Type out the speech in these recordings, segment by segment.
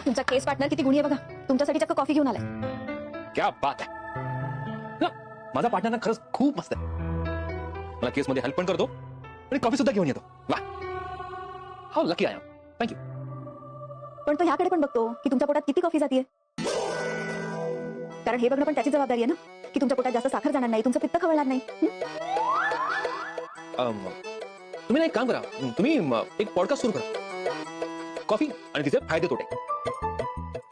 तुमचा केस पार्टनर किती गुणी आहे बघा, तुमच्यासाठी चक्क कॉफी घेऊन आलाय. क्या बात आहे ना, माझा पार्टनर ना खरंच खूप मस्त आहे. मला केस मध्ये हेल्प पण करतो आणि कॉफी सुद्धा घेऊन येतो. वा, how lucky I am. Thank you. पण तो ह्याकडे पण बघतो की तुमच्या पोटात किती कॉफी जातीये. कारण हे बघणं पण त्याची जबाबदारी आहे ना, की तुमच्या पोटात जास्त साखर जाणार नाही, तुमचं पित्त खवळणार नाही. तुम्ही ना एक काम करा, तुम्ही एक पॉडकास्ट सुरू करा, कॉफी आणि तिचे फायदे तोटे.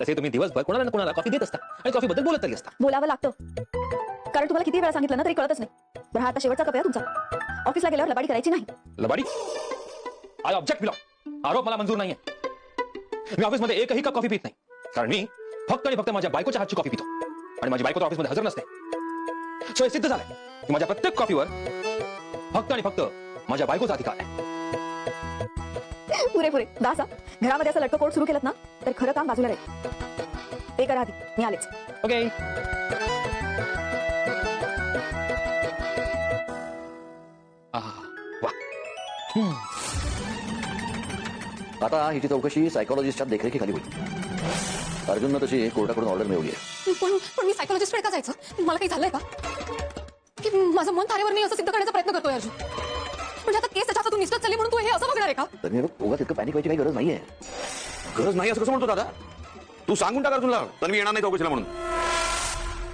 तसे तुम्ही दिवसभर कोणाला ना कोणाला कॉफी देत असता आणि कॉफी बद्दल बोलत तरी असता. बोलावं लागतं, कारण तुम्हाला किती वेळा सांगितलं ना तरी कळतच नाही. बरं, हा आता शेवटचा कप आहे तुमचा. ऑफिसला गेल्यावर लबाडी करायची नाही. लबाडी? I object belong. आरोप मला मंजूर नाहीये. मी ऑफिसमध्ये एकही कप कॉफी पित नाही, कारण मी फक्त आणि फक्त माझ्या बायकोच्या हातची कॉफी पितो आणि माझी बायको तर ऑफिसमध्ये हजर नसते. सो हे सिद्ध झालंय की माझ्या प्रत्येक कॉफीवर फक्त आणि फक्त माझ्या बायकोचा अधिकार आहे. पुरे दासा, घरामध्ये असं लटकं कोट सुरू केलं ना तर खरं काम बाजूला राहील. ते करा आधी, मी आलेच. ओके. आता हिची चौकशी सायकोलॉजिस्टच्या देखरेखीखाली होईल. अर्जुननं तशी कोर्टाकडून ऑर्डर मिळवली आहे. पण मी सायकोलॉजिस्टकडे का जायचं? मला काही झालंय का की माझं मन तारेवर नाही असं सिद्ध करण्याचा प्रयत्न करतोय अर्जुन? म्हणजे आता केस त्याच्या हातून निसटत चालली म्हणून तू हे असं बघणार आहे का? तर मी उगाच इतकं पॅनिक व्हायची काही गरज नाहीये. गरज नाही असं कसं म्हणतो दादा? तू सांगून टाका तुला तन्वी येणार नाही चौकशीला म्हणून.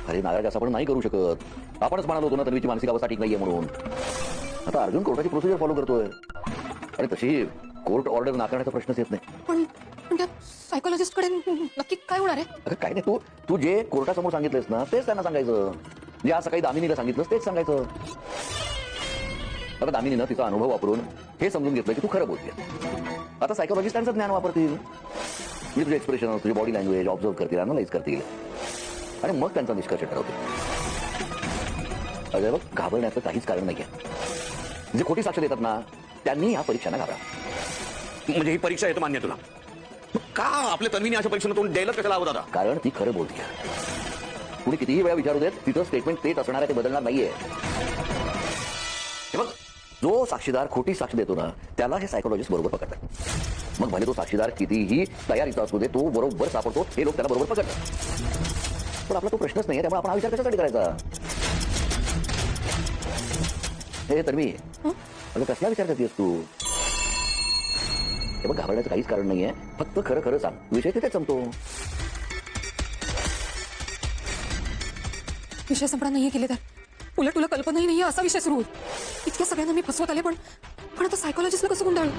अरे नाराज असं आपण नाही करू शकत. आपणच म्हणालो होतो ना तन्वीची मानसिक अवस्था ठीक नाहीये म्हणून. आता अर्जुन कोर्टाची प्रोसिजर फॉलो करतोय आणि तशी कोर्ट ऑर्डर नाकारण्याचा प्रश्नच येत नाही. पण त्या सायकोलॉजिस्टकडे नक्की काय होणार आहे? अगं काय नाही, तू जे कोर्टासमोर सांगितलंस ना तेच त्यांना सांगायचं. जे आज सकाळी दामिनीला सांगितलंस तेच सांगायचं. आता दामिनीनं तिचा अनुभव वापरून हे समजून घेतलं की तू खरं बोलते. आता सायकोलॉजिस्ट त्यांचं ज्ञान वापरतील. म्हणजे तुझे एक्सप्रेशन, तुझी बॉडी लँग्वेज ऑब्झर्व करतील, अनालाइज करतील आणि मग त्यांचा निष्कर्ष ठरवतील. अगं बघ, घाबरण्याचं काहीच कारण नाहीये. जे खोटी साक्ष देतात ना त्यांनी या परीक्षांना घाबरा. म्हणजे ही परीक्षा येतं मान्य तुला? का आपल्या तन्वीने अशा परीक्षेला तोंड द्यायला कशाला हवं दादा? कारण ती खरं बोलते. कुणी कितीही वेळा विचारू देत, तिचं स्टेटमेंट तेच असणार आहे, ते बदलणार नाहीये. हे बघ, जो साक्षीदार खोटी साक्ष देतो ना त्याला हे सायकोलॉजिस्ट बरोबर पकडतात. मग भले तो साक्षीदार कितीही तयारीचा असू दे, तो बरोबर सापडतो, हे लोक त्याला बरोबर पकडतात. पण आपला तो प्रश्नच नाहीये, त्यामुळे आपण हा विचार कशासाठी करायचा? हे तन्वी, अगं कसला विचार करतेस तू? हे बघ, घाबरण्याचं काहीच कारण नाहीये. फक्त खरं खरं सांग, विषय तिथे संपतो. विषय संपणार नाहीये केले तर उलट तुला कल्पनाही नाहीये असा विषय सुरू होईल. इतक्या सगळ्यांना मी फसवत आले, पण आता सायकोलॉजिस्टला कसं गुंडाळू?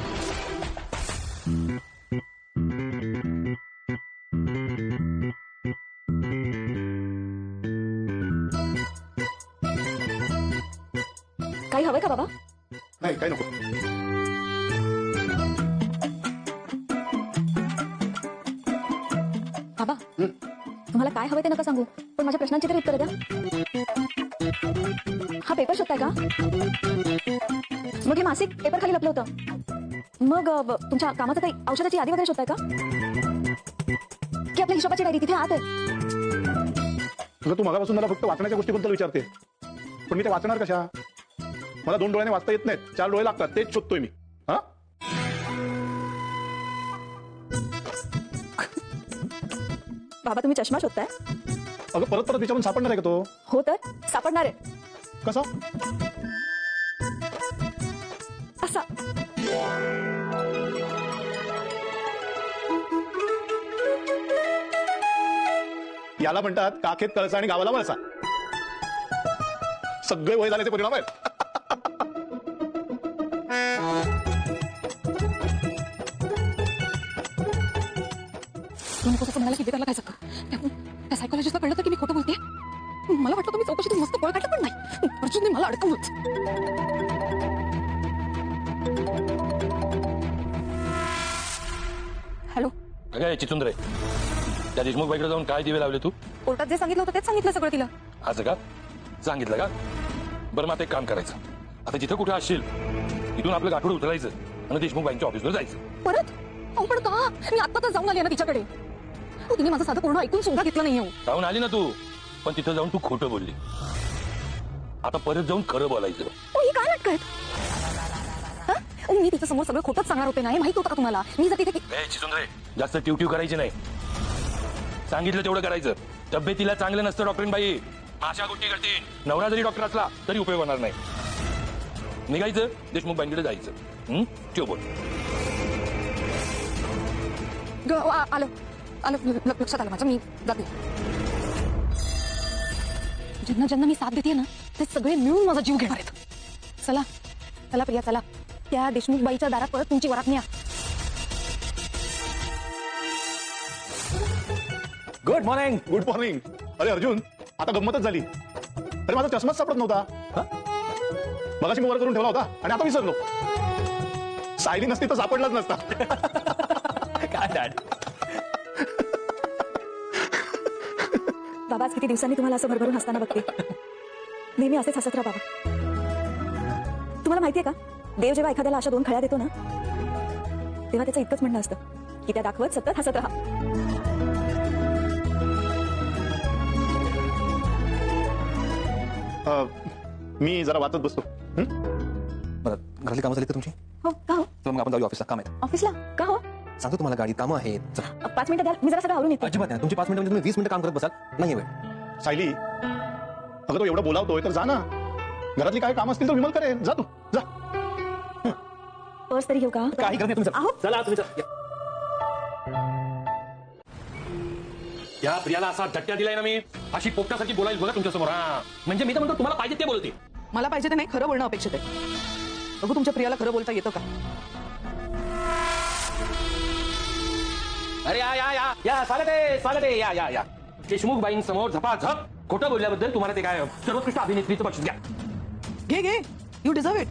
काही हवंय का बाबा? नाही काय नको. बाबा, तुम्हाला काय हवंय ते नका सांगू, पण माझ्या प्रश्नांची तरी उत्तर द्या. हा पेपर शोधताय का? मग हे मासिक पेपर खाली लपलं होतं. मग तुमच्या कामाचं काही औषधाची यादी वगैरे शोधताय का? की आपल्या हिशोबाची डायरी तिथे आत आहे? अगं तू मगापासून मला फक्त वाचण्याच्या गोष्टीबद्दल विचारते, पण मी ते वाचणार कशा? मला 2 डोळ्याने वाचता येत नाहीत, 4 डोळे लागतात, तेच शोधतोय मी. हा, बाबा तुम्ही चष्मा शोधताय? अगं परत परत विचारून सापडणार आहे का तो? हो तर सापडणार आहे. कसा? असा. याला म्हणतात काखेत कळसा आणि गावाला वळसा. सगळे वय झाल्याचे परिणाम आहेत. तू नको असं म्हणाला की बेकारला काय सगळं त्या सायकोलॉजिस्टला कळलं तर की मी खोटं बोलते. मला वाटलं तुम्ही चौकशीतून मस्त पळ काढलं, पण नाही, अर्जुनने मला अडकवलंच. हॅलो. अगं चिचुंद्रे, त्या देशमुख बाईकडे जाऊन काय दिवे लावले तू? कोर्टात जे सांगितलं होतं तेच सांगितलं सगळं तिला. असं का सांगितलं का? बरं, मग आता एक काम करायचं. आता जिथं कुठे असशील तिथून आपलं गाठोडं उचलायचं आणि देशमुख बाईंच्या ऑफिसवर जायचं. परत? पण का? मी आता तर जाऊन आली ना तिच्याकडे. तिने माझं साधं पूर्ण ऐकून सुद्धा घेतलं नाहीये. जाऊन आली ना तू, पण तिथं जाऊन तू खोटं बोलली. आता परत जाऊन खरं बोलायचं. ही काय नाटक आहेत? मी तिच्या समोर सगळं खोटंच सांगणार होते, नाही माहित होतं का तुम्हाला? मी जर तिथे चिचुंद्रे, जास्त टिवटिव करायची नाही. सांगितलं तेवढं करायचं. तब्येतीला चांगलं नसतं डॉक्टरीन बाई, अशा गोष्टी करते. नवरा जरी डॉक्टर असला तरी उपयोग होणार नाही. निघायचं, देशमुख बाईंकडे जायचं. ठेव बोल. आलं आलं लक्षात आलं माझं. मी जाते. ज्यांना ज्यांना मी साथ देते ना ते सगळे मिळून माझा जीव घेणार आहेत. चला चला प्रिया चला, त्या देशमुख बाईच्या दारात परत तुमची वरात न्या. Good morning. Good morning. अरे अर्जुन, आता गंमतच झाली. अरे माझा चष्माच सापडत नव्हता. मगाशी मी वर करून ठेवला होता आणि आता विसरलो. सायली नसती तर सापडलाच नसता. काय डॅड? बाबा आज किती दिवसांनी तुम्हाला असं भरभरून हसताना बघते. नेहमी असेच हसत राहा बाबा. तुम्हाला माहितीये का, देव जेव्हा एखाद्याला अशा 2 खळ्या देतो ना तेव्हा त्याचं इतकंच म्हणणं असतं की त्या दाखवत सतत हसत राहा. मी जरा वाचत बसतो. बरं, घरातली कामं झाली का तुमची? हो का हो? तर मग आपण जाऊया ऑफिसला, काम आहे. ऑफिसला का हो? सांगतो तुम्हाला, गाडी कामं आहेत. चला. 5 मिनिटं द्याल, मी जरा सगळं आवरून येते. अजिबात नाही. तुमची 5 मिनिटं म्हणजे तुम्ही 20 मिनिटं काम करत बसाल. नाही वेळ. सायली, अगं तो एवढं बोलावतोय तर जा ना. घरातली काय काम असतील तर विमल करेन. जा तू जा. पर्स तरी घेऊ का? काही करत नाही तुम्ही. आहो. चला तुम्ही चला. या प्रियाला असा धट्ट्या दिलाय ना मी, अशी पोपटासारखी बोलायला बघा तुमच्या समोर. म्हणजे मी तर म्हणतो तुम्हाला पाहिजे ते बोलते. मला पाहिजे ते नाही, खरं बोलणं अपेक्षित आहे. बघू तुमच्या प्रियाला खरं बोलता येतं का? अरे या या या या स्वागत आहे, स्वागत आहे. या या या देशमुख बाईंसमोर झपाझप खोटं बोलल्याबद्दल तुम्हाला ते काय सर्वोत्कृष्ट अभिनेत्रीचं बक्षीस घ्या. घे घे, यू डिझर्व इट.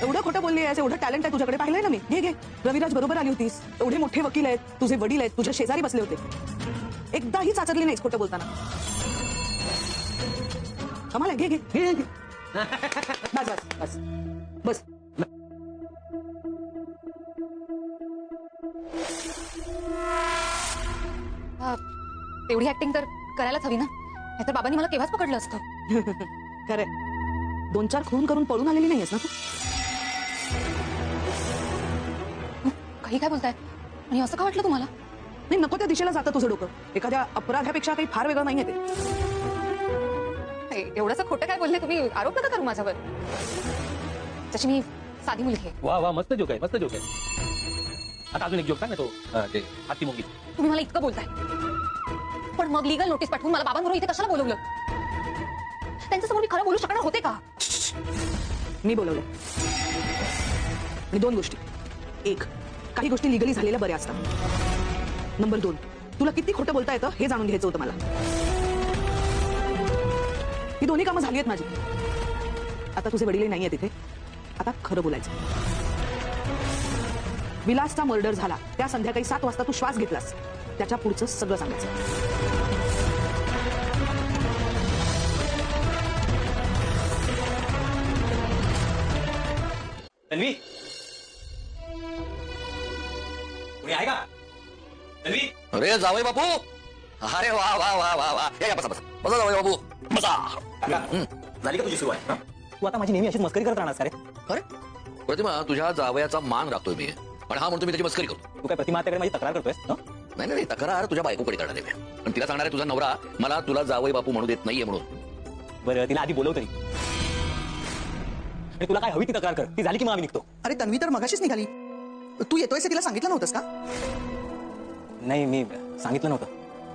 एवढं खोटं बोलली आहेस, एवढं टॅलेंट आहे तुझ्याकडे, पाहिलंय ना मी. घे घे. रविराज बरोबर आली होतीस, एवढे मोठे वकील आहेत, तुझे वडील आहेत, तुझ्या शेजारी बसले होते, एकदाही चाचरली नाहीस खोटं बोलताना. कमाल आहे. घे घे घे घे. बस बस बस बस. तेवढी ऍक्टिंग तर करायलाच हवी ना, नाहीतर बाबांनी मला केव्हाच पकडलं असतं. खरंय, 2-4 खून करून पळून आलेली नाहीयेस ना तू. काही काय बोलताय? आणि असं का वाटलं तुम्हाला? नाही, नको त्या दिशेला जातं तुझं डोकं. एखाद्या अपराध्यापेक्षा काही फार वेगळं नाहीये ते. एवढंच खोटं काय बोलले तुम्ही? आरोप नका करू माझ्यावर. तशी मी साधी मुलगी आहे. वा वा, मस्त जोक आहे, मस्त जोक आहे. आता अजून एक जोक सांग ना, तो ते हाती मुंगी. तुम्ही मला इतकं बोलताय, पण मग लीगल नोटीस पाठवून मला बाबांबरोबर इथे कशाला बोलवलं? त्यांच्यासमोर मी खरं बोलू शकणार होते का? मी बोलवलं. आणि 2 गोष्टी. 1, काही गोष्टी लिगली झालेल्या बऱ्या असतात. नंबर 2, तुला किती खोटं बोलता येतं हे जाणून घ्यायचं होतं मला. ही दोन्ही कामं झाली आहेत माझी. आता तुझे वडील नाहीये तिथे. आता खरं बोलायचं. विलासचा मर्डर झाला त्या संध्याकाळी 7 वाजता तू श्वास घेतलास, त्याच्या पुढचं सगळं सांगायचं. तन्वी, कोणी आहे का? तन्वी. अरे जावई बापू. अरे वा वा वा वा वा. या बसा बसा बसा जावई बापू बसा. झाली का तुझी सुरुवात? तू आता माझी नेहमी अशीच मस्करी करत राहणार का रे? अरे प्रतिमा, तुझ्या जावयाचा मान राखतोय मी, पण हा म्हणतो मी त्याची मस्करी करतो. तू काय प्रतिमा त्याकडे माझी तक्रार करतोयस? नाही नाही, तक्रार तुझ्या बायकोकडे करणार आहे मी. पण तिला सांगणार आहे तुझा नवरा मला तुला जावई बापू म्हणू देत नाहीये म्हणून. बरं, तिला आधी बोलव तरी. आणि तुला काय हवी ती तक्रार कर. ती झाली की मग आम्ही निघतो. अरे तन्वी तर मगाशीच निघाली. तू येतोयस हे तिला सांगितलं नव्हतंस का? नाही, मी सांगितलं नव्हतं.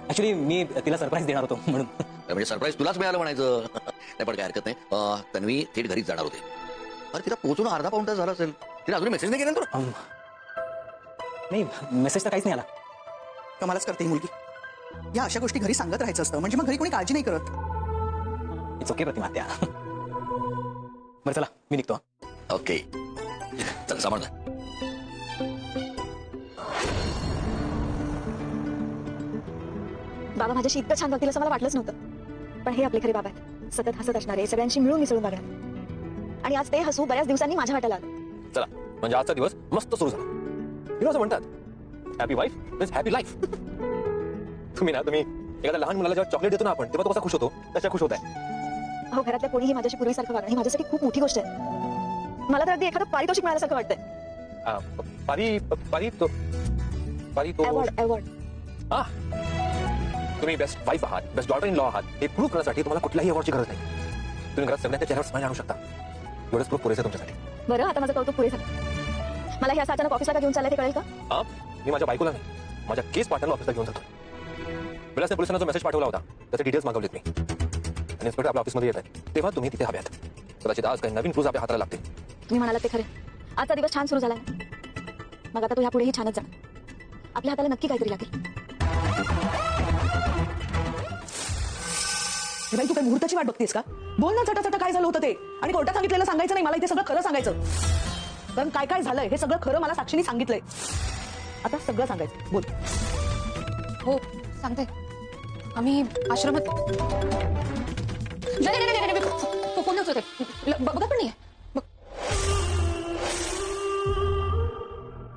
ऍक्च्युली मी तिला सरप्राईज देणार होतो म्हणून. म्हणजे सरप्राईज तुलाच मिळालं म्हणायचं. नाही पण काय हरकत नाही. तन्वी थेट घरीच जाणार होते. अरे तिला पोहोचून अर्धा पाऊण तास झाला असेल. तिला अजून मेसेज नाही केला तुला? नाही, मेसेज तर काहीच नाही आला. कमालच करते ही मुलगी. या अशा गोष्टी घरी सांगत राहायचं असतं, म्हणजे मग घरी कोणी काळजी नाही करत. इट्स ओके प्रतिमा त्या. बरं चला, मी निघतो. ओके, चल सामान घे. बाबा माझ्याशी इतकं छान वागतील असं मला वाटलंच नव्हतं. पण हे आपले खरे बाबा आहेत, सतत हसत असणारे, सगळ्यांशी मिळून मिसळून वागणार. आणि आज ते हसू बऱ्याच दिवसांनी माझ्या वाट्याला आलं. चला, म्हणजे आजचा दिवस मस्त सुरू झाला. You know असं म्हणतात, happy wife is happy life. तुम्ही एखाद्या लहान मुलाला जेव्हा चॉकलेट देतो ना आपण, तेव्हा तो कसा खुश होतो, तशा खुश होत आहे. हो, घरातल्या कोणीही माझ्याशी पूर्वीसारखं वागणं ही माझ्यासाठी खूप मोठी गोष्ट आहे. मला तर अगदी एखादं पारितोषिक मिळाल्यासारखं वाटतंय. पारी तो अवॉर्ड. हा तुम्ही बेस्ट वाईफ आहात, बेस्ट डॉटर इन लॉ आहात हे प्रूव्ह करण्यासाठी तुम्हाला कुठल्याही अवॉर्डची गरज नाही. तुम्ही घरात सगळ्यांच्या चेहऱ्यावर स्माईल आणू शकता. एवढंच प्रूफ पुरेसं आहे तुमच्यासाठी. बरं आता माझं कौतुक पुरे झालं. मला हे असं अचानक ऑफिसला का घेऊन चाललंय ते कळेल का? हा, मी माझ्या बायकोला नाही, माझ्या केस पार्टनरला ऑफिसला घेऊन जातो. विलासने पोलिसांना जो मेसेज पाठवला होता त्याचे डिटेल्स मागवलेत मी, आणि इन्स्पेक्टर आपल्या ऑफिसमध्ये येत आहे तेव्हा तुम्ही तिथे हव्यात. कदाचित आज काही नवीन क्लूज आपल्या हाताला लागतील. तुम्ही म्हणालात ते खरे. आजचा दिवस छान सुरू झालाय ना, मग आता तो ह्यापुढेही छानच जाणार. आपल्या हाताला नक्की काहीतरी लागेल. बाई तू काही मुहूर्ताची वाट बघतेस का? बोल ना चटाचटा काय झालं होतं ते. आणि कोर्टात सांगितलेलं सांगायचं नाही, मला इथे सगळं खरं सांगायचं. कारण काय काय झालंय हे सगळं खरं मला साक्षीने सांगितलंय. आता सगळं सांगायचं. बोल. हो सांगते. आम्ही आश्रमात नाही फोन होते बघत पण नाहीये.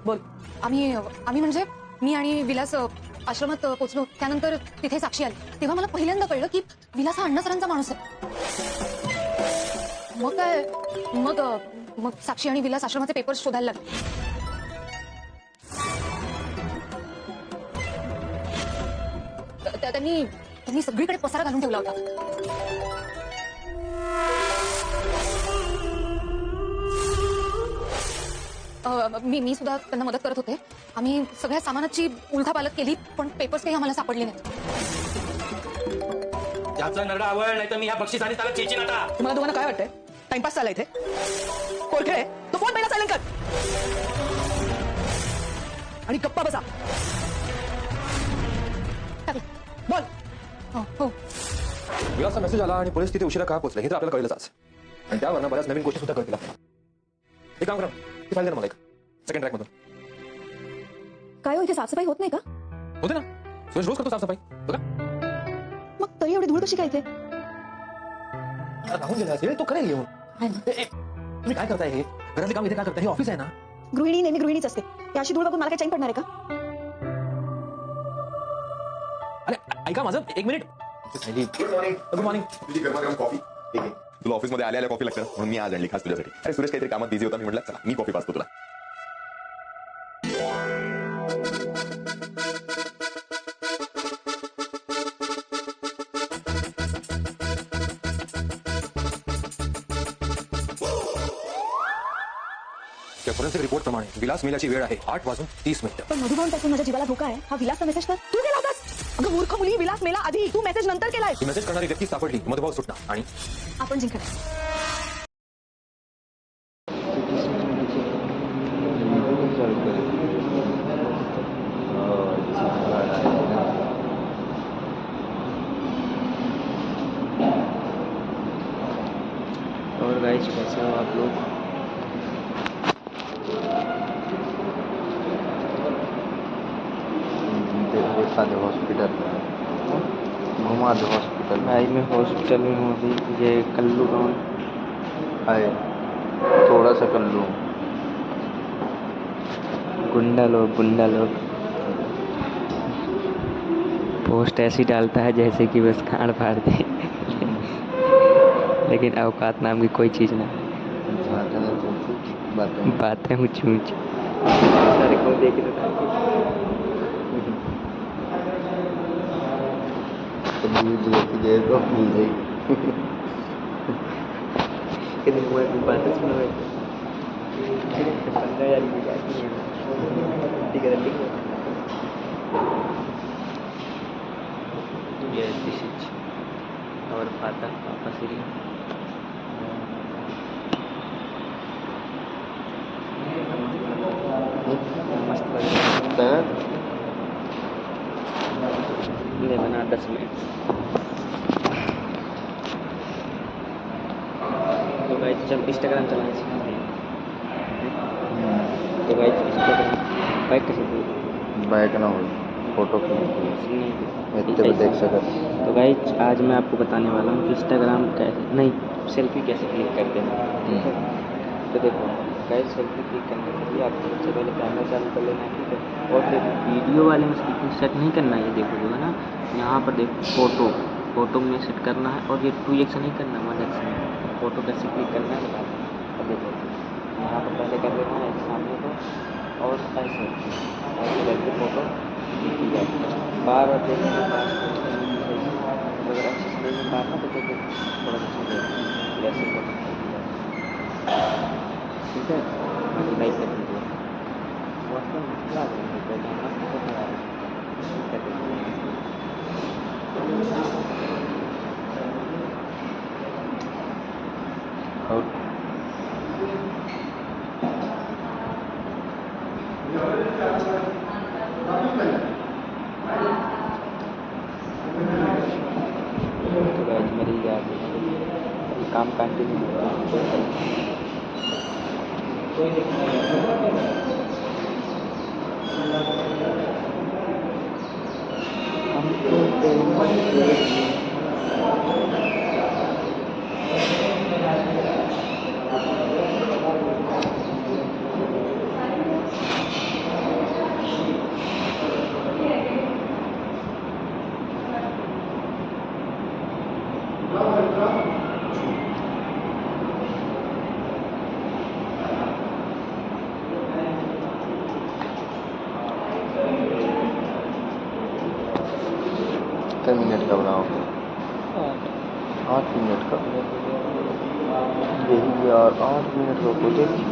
बोल. आम्ही म्हणजे मी आणि विलास आश्रमात पोहोचलो. त्यानंतर तिथे साक्षी आली. तेव्हा मला पहिल्यांदा कळलं की विलास हा अण्णा सरांचा माणूस आहे. मग काय मग साक्षी आणि विलास आश्रमाचे पेपर्स शोधायला लागले. त्यांनी सगळीकडे पसारा घालून ठेवला होता. मी सुद्धा त्यांना मदत करत होते. आम्ही सगळ्या सामानाची उलथापालत केली पण पेपर्स काही आम्हाला सापडले नाहीत. याचा नरडा आवड नाही तर मी या बक्षिसाने त्याला चेची नाटा. तुम्हाला काय वाटतंय? टाइमपास चालला इथे? कोण खेळ? तो फोन पहिला सायलेंट कर आणि गप्पा बसा. बोल. हो विलासचा मेसेज आला आणि पोलीस तिथे उशिरा का पोहोचले हे तर आपल्याला कळलंच आज. आणि त्यावरनं बऱ्याच नवीन गोष्टी सुद्धा कळतील आपल्याला. एक काम करा, ती फाईल दे ना मला, एक सेकंड ट्रॅक मधून. काय हो इथे साफसफाई होत नाही का? होते ना, सुरेश रोज करतो साफसफाई बघा. मग तरी एवढी धूळ कशी काय इथे? राहून गेला असेल तो करेल येऊन. आहे ना. तुम्ही काय करताय? हे घरातले काम इथे काय करताय? हे ऑफिस आहे ना. गृहिणी नेहमी गृहिणीच असते. या अशी धूळ बघून मला काय चैन पडणार आहे का? अरे ऐका माझं एक मिनिट. Good morning. तुझी गरमागरम कॉफी. तुला ऑफिसमध्ये आल्या कॉफी लागतं म्हणून मी आज आणली खास तुझ्यासाठी. अरे सुरेश काहीतरी कामात बिझी होता, मी म्हटलं चला मी कॉफी पाचतो तुला. फॉरेन्सिक रिपोर्ट प्रमाणे विलास मेल्याची वेळ आहे 8:30. पण मधुभाऊन पासून माझ्या जीवाला धोका आहे. हा विलासचा मेसेज तर तू केला होतास? अगं मूर्ख मुली, विलास मेला आधी, तू मेसेज नंतर केलाय. ही मेसेज करणारी व्यक्ती सापडली, मधुभाऊ सुटला आणि आपण जिंकणार. और गाइस कैसे हो आप लोग? हॉस्पिटल घुमा दो हॉस्पिटल भाई. मैं हॉस्पिटल में हूँ अभी. ये कल्लू कौन है? थोड़ा सा कल्लू. गुंडा लोग पोस्ट ऐसी डालता है जैसे कि बस खाड़ फाड़ दे. लेकिन औकात नाम की कोई चीज़ नहीं. बातें ऊँची ऊँची सारे को देख और पाता पापा श्री मस्त लगता है. ले बना 10 मिनट. तो गाइस जब इंस्टाग्राम चलाना सीखते हैं तो गाइस इंस्टाग्राम बैक कैसे बैक ना हो फोटो नहीं देख सकते. तो गाइस आज मैं आपको बताने वाला हूँ कि इंस्टाग्राम कैसे नहीं सेल्फी कैसे क्लिक करते हैं. तो देखो गाइस सेल्फी क्लिक करने के लिए आपको सबसे पहले कैमरा चालू कर लेना है. ठीक है. और देखो वीडियो वाले में सेट नहीं करना है. ये देखो जो है ना यहाँ पर देखो फोटो में सेट करना है. और ये 2x नहीं करना 1x में. फोटो कैसे क्लिक करना है बता दें. अब देखो यहाँ पर पहले कर लेना है सामने को और ऐसे करके फोटो बार बार देखना. उतारना तो देखो थोड़ा सा चलेगा जैसे को ठीक है बाकी लाइक कर दीजिए वास्तव में क्या है मस्त फोटो आ रहा है और तो गाइस मेरी याद है काम कंटिन्यू होगा कितने मिनट का बनाओ 8 मिनट का यही यार 8 मिनट का को देखिए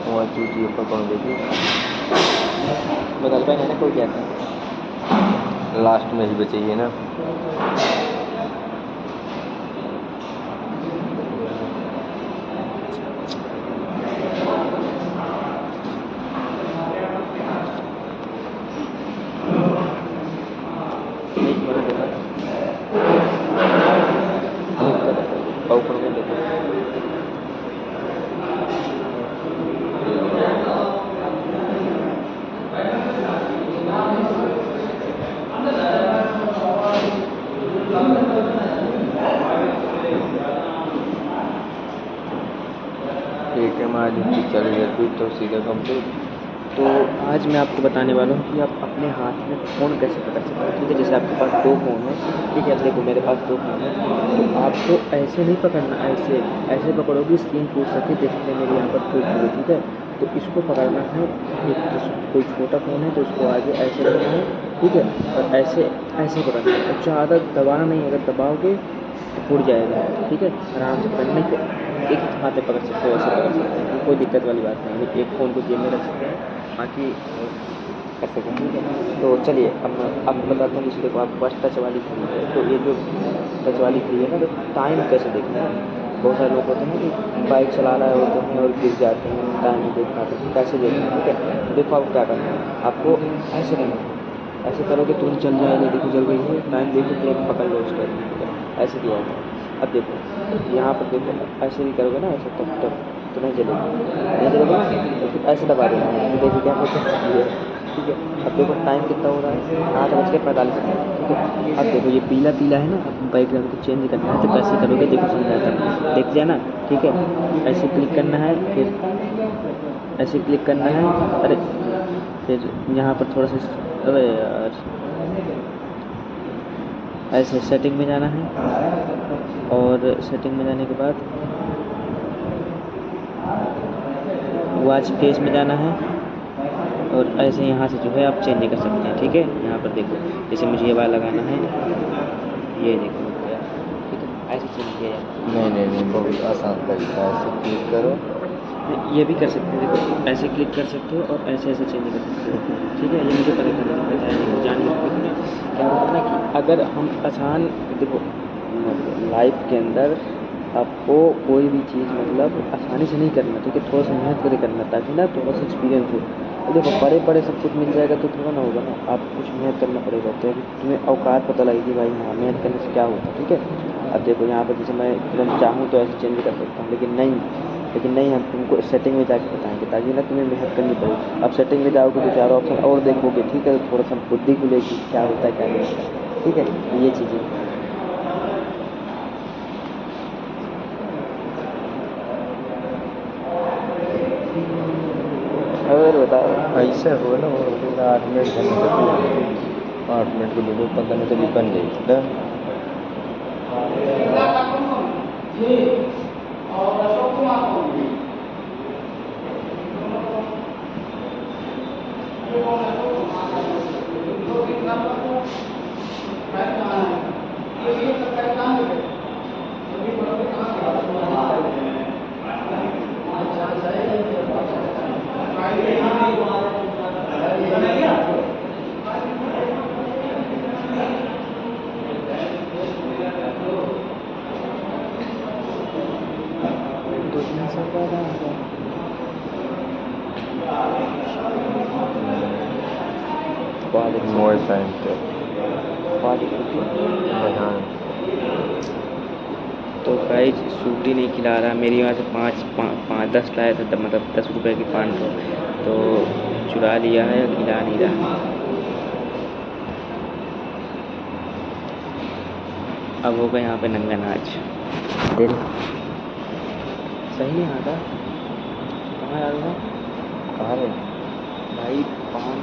वहाँ जूती ऊपर कौन देखिए बदल पाएंगे ना कोई क्या था लास्ट में ही बचेगी ना ठीक है हमारी पिक्चर रिजल्ट तो सीधा कंप्लीट तो आज मैं आपको बताने वाला हूँ कि आप अपने हाथ में फ़ोन कैसे पकड़ सकते हैं ठीक है जैसे आपके पास 2 फ़ोन है ठीक है अब देखो मेरे पास 2 फ़ोन है तो आपको ऐसे नहीं पकड़ना ऐसे ऐसे पकड़ोगे स्क्रीन टूट सकती है जैसे मेरे यहाँ पर टूट चुकी ठीक है तो इसको पकड़ना है कोई छोटा फ़ोन है तो इसको आगे ऐसे रखना है ठीक है और ऐसे ऐसे पकड़ना है और ज़्यादा दबाना नहीं अगर दबाओगे तो फूट जाएगा ठीक है आराम से पकड़ने के एक हाथ में पकड़ सकते हो ऐसे पकड़ सकते हैं कोई दिक्कत वाली बात नहीं है एक फ़ोन को जेब में रख सकते हैं बाकी कर सकते हैं ठीक है तो चलिए अब मैं आपको बताता हूँ जैसे देखो आपके पास टच वाली घड़ी है तो ये जो टच वाली घड़ी है ना तो टाइम कैसे देखना है बहुत सारे लोग होते हैं कि बाइक चला रहे होते हैं और गिर जाते हैं टाइम नहीं देख पाते हैं कैसे देखना है ठीक है देखो आपको क्या करना है आपको ऐसे करना है ऐसे करोगे तुरंत चल जाएगा देखो चल गई है टाइम देखो प्लेट पकड़ लो उस टाइम ठीक है ऐसे किया जाए अब देखो यहाँ पर देखो ऐसे भी करोगे ना ऐसे टप टप तो नहीं चलेगी नहीं चलेगा ना तो फिर ऐसे दबा देना तो देखो क्या होता है ठीक है अब देखो टाइम कितना हो रहा है 8:45 मिनट ठीक है अब देखो ये पीला पीला है ना अब बैकग्राउंड को चेंज करना है तो कैसे करोगे देखो समझ आता है देख जाना ठीक है ऐसे क्लिक करना है फिर ऐसे क्लिक करना है अरे फिर यहाँ पर थोड़ा सा अरे यार ऐसे सेटिंग में जाना है और सेटिंग में जाने के बाद वॉच फेस में जाना है और ऐसे यहाँ से जो है आप चेंज कर सकते हैं ठीक है यहाँ पर देखो जैसे मुझे ये वाला लगाना है ये देखो ठीक है ऐसे चेंज किया जाता है नहीं बहुत आसान तरीका है ऐसे क्लिक करो ये भी कर सकते हैं देखो ऐसे क्लिक कर सकते हो और ऐसे ऐसे चेंज कर सकते हो ठीक है ये मुझे पता नहीं जानिए क्या होता है ना कि अगर हम आसान देखो लाइफ के अंदर आपको कोई भी चीज़ मतलब आसानी से नहीं करना ठीक है थोड़ा सा मेहनत करके करना ताकि ना थोड़ा सा एक्सपीरियंस हो तो देखो बड़े बड़े सब कुछ मिल जाएगा तो थोड़ा ना होगा ना आप कुछ मेहनत करना पड़ेगा तो तुम्हें औकात पता लगेगी भाई हाँ मेहनत करने से क्या होता है ठीक है अब देखो यहाँ पर जैसे मैं तुरंत चाहूँ तो ऐसे चेंज कर सकता हूँ लेकिन नहीं हम तुमको सेटिंग में जाके बताएंगे ताकि ना तुम्हें मेहनत करनी पड़ेगी अब सेटिंग में जाओगे तो 4 ऑप्शन और देखोगे ठीक है तो थोड़ा सा बुद्धि खुलेगी क्या होता है क्या नहीं होता ठीक है ये चीज़ें अगर बताओ ऐसे हो ना 8 मिनट करने 8 मिनट को देखो 15 मिनट भी बन जाएगी बहुत अच्छी मोए साइंस बहुत अच्छी थी। हाँ तो गाइस सूट ही नहीं खिला रहा। मेरी वहाँ से 5-10 लाया था, मतलब 10 रुपए की 500, तो चुरा लिया है, खिला नहीं रहा। अब होगा यहाँ पे नंगा नाच। दिल सही है यहाँ का। कहाँ डालूंगा? कहाँ है भाई 5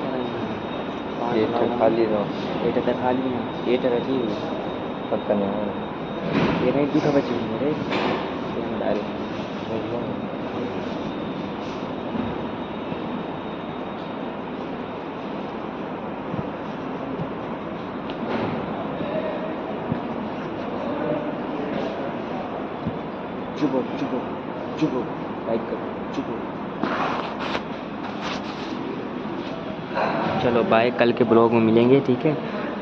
ये खाली रहो एट तक खाली है, 8 रखी हुई पता नहीं ये नहीं 2 बची हुई मेरे डाल। चुप लाइक करो, चुप। चलो बाय, कल के ब्लॉग में मिलेंगे, ठीक है।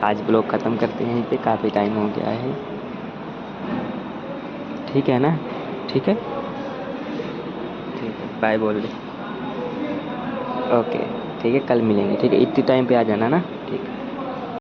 आज ब्लॉग ख़त्म करते हैं यहीं पे, काफ़ी टाइम हो गया है, ठीक है ना? ठीक है, ठीक है, बाय बोल दे। ओके ठीक है, कल मिलेंगे, ठीक है। इतनी टाइम पे आ जाना ना।